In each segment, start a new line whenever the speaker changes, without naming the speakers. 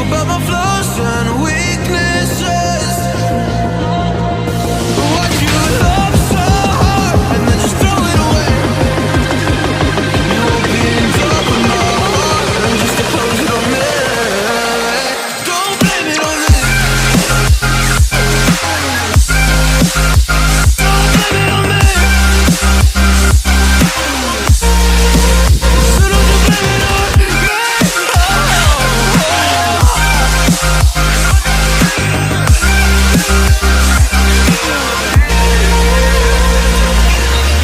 about my flaws and weaknesses. What you love so hard and then just throw it away. You opened up my heart and just to close it on me. Don't blame it on me. Don't blame it on me. So don't you blame it on me.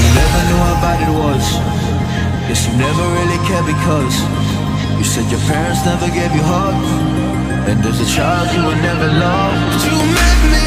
You never knew how bad it was. Guess you never really cared because you said your parents never gave you hugs, and as a child you were never loved. You made me